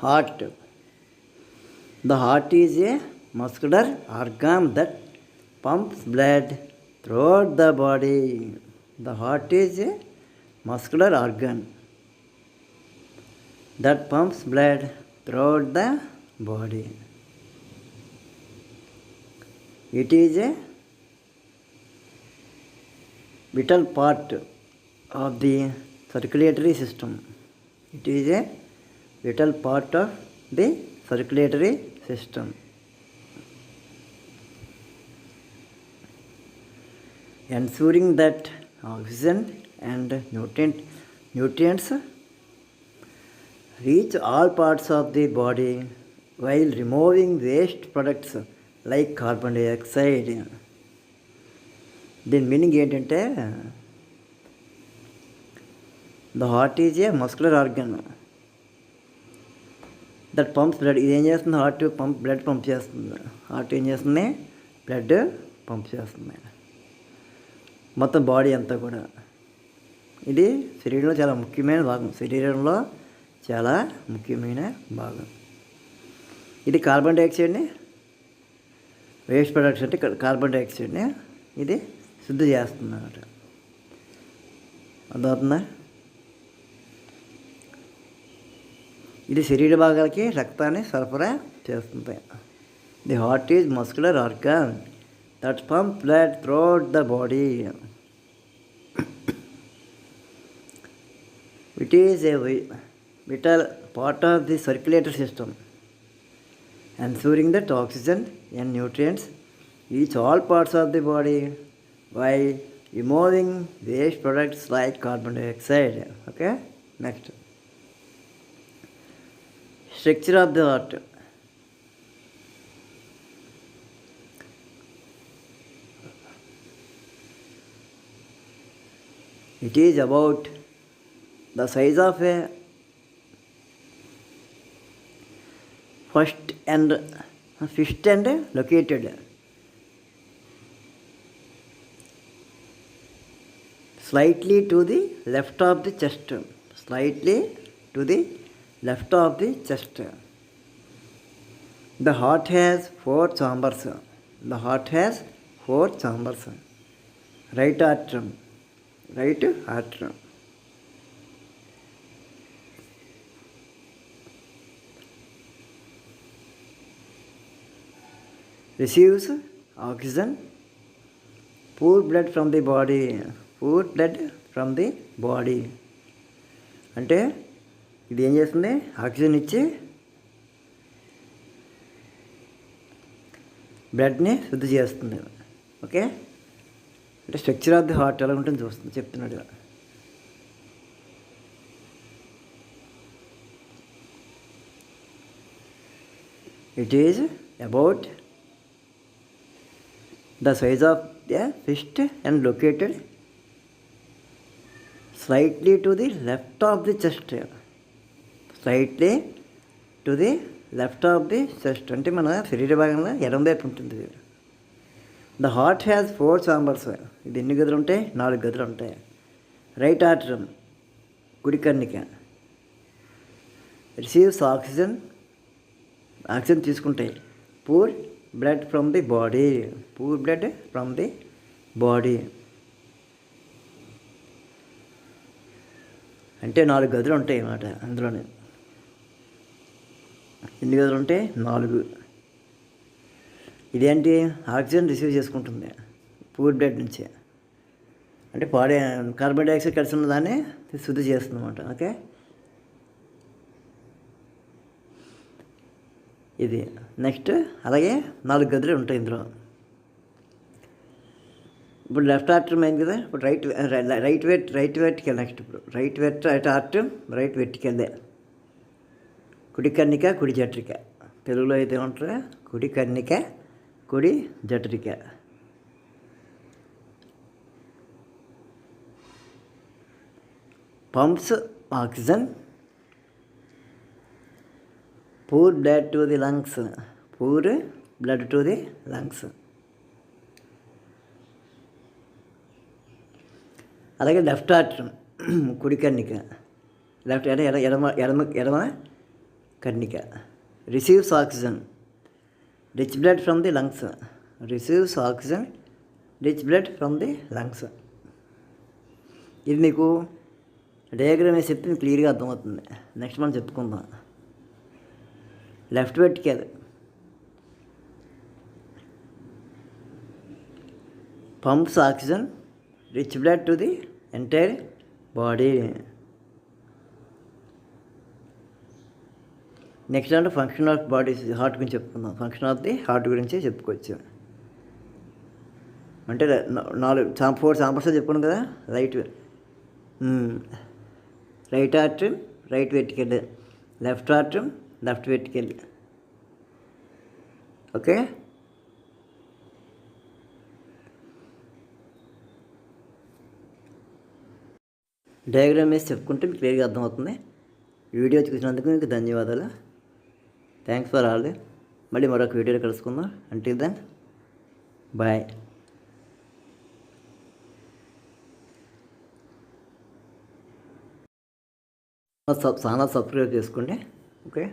Heart. The heart is a muscular organ that pumps blood throughout the body. The heart is a muscular organ that pumps blood throughout the body. It is a vital part of the circulatory system. It is a vital part of the circulatory system. Ensuring that oxygen and nutrients reach all parts of the body while removing waste products like carbon dioxide. దీని meaning ఏంటంటే the heart is a muscular organ that pumps blood. ఇది ఏం చేస్తుంది? Heart blood pump చేస్తుంది. Heart ఏం చేస్తుంది? Blood pump చేస్తుంది మొత్తం బాడీ అంతా కూడా. ఇది శరీరంలో చాలా ముఖ్యమైన భాగం. శరీరంలో చాలా ముఖ్యమైన భాగం. ఇది కార్బన్ డైఆక్సైడ్ని, వేస్ట్ ప్రొడక్ట్స్ అంటే కార్బన్ డైఆక్సైడ్ని ఇది శుద్ధి చేస్తుంది అన్నమాట. అర్థమవుతుందా? ఇది శరీర భాగాలకి రక్తాన్ని సరఫరా చేస్తుంది. The heart is muscular organ that pump blood throughout the body. It is a vital part of the circulatory system, ensuring that oxygen and nutrients reach all parts of the body while removing waste products like carbon dioxide. Okay, next. Structure of the heart. It is about the size of a fist and located slightly to the left of the chest. Slightly to the left of the chest. The heart has 4 chambers. The heart has 4 chambers. Right atrium. Receives oxygen, poor blood from the body. అంటే ఇది ఏం చేస్తుంది? Oxygen ఇచ్చి బ్లడ్ని శుద్ధి చేస్తుంది. Okay, అంటే structure of the heart ఎలా ఉంటుంది చెప్తున్నాడు. It is about the size of the fist and located slightly to the left of the chest. Slightly to the left of the chest అంటే మన శరీర భాగంలో ఎడమ వైపు ఉంటుంది. The heart has 4 chambers. ఇది ఎన్ని గదులు ఉంటాయి? 4 గదులు ఉంటాయి. రైట్ ఆర్టరీ, కుడి కన్నిక, రిసీవ్స్ ఆక్సిజన్ తీసుకుంటాయి. Poor blood from the body. అంటే 4 గదులు ఉంటాయి అన్నమాట. అందులోనే ఎన్ని గదులు ఉంటాయి? 4. ఇదేంటి? ఆక్సిజన్ రిసీవ్ చేసుకుంటుంది పూర్ బ్లడ్ నుంచి. అంటే బాడీ కార్బన్ డైఆక్సైడ్ కలిసి ఉన్న దాన్ని శుద్ధి చేస్తుంది అన్నమాట. ఓకే, ఇది నెక్స్ట్. అలాగే 4 గదులు ఉంటాయి ఇందులో. ఇప్పుడు లెఫ్ట్ ఆర్టరీ అయింది కదా. ఇప్పుడు రైట్ వెర్టికల్. నెక్స్ట్ ఇప్పుడు రైట్ ఆర్టరీ, రైట్ వెర్టికల్. కుడి కన్నిక, కుడి జఠరిక. తెలుగులో అయితే ఏమంటారు? కుడి కన్నిక, కుడి జఠరిక. Pumps oxygen, poor blood to the lungs. అలాగే లెఫ్ట్ ఆర్టరీ, కుడి కన్నిక. ఎడమ కర్ణిక. Receives oxygen rich blood from the lungs. Receives oxygen rich blood from the lungs. ఇది మీకు డయాగ్రామ్ వేసి చెప్తే మీకు క్లియర్గా అర్థమవుతుంది. నెక్స్ట్ మనం చెప్పుకుందాం. Left vertical pumps oxygen rich blood to the entire body. Next అంటే ఫంక్షన్ ఆఫ్ బాడీ, హార్ట్ గురించి చెప్పుకుందాం. ఫంక్షన్ ఆఫ్ ది హార్ట్ గురించి చెప్పుకోవచ్చు. అంటే 4 చాంబర్స్ చెప్పుకున్నాం కదా. Right artery right vertical, left artery left vertical. Okay. Diagram వేసి చెప్పుకుంటే మీకు క్లియర్గా అర్థమవుతుంది. వీడియో చూసినందుకు మీకు ధన్యవాదాలు. Thanks for all. మళ్ళీ మరొక వీడియోలో కలుసుకుందాం. Until then bye. Channel subscribe చేసుకోండి. ఓకే.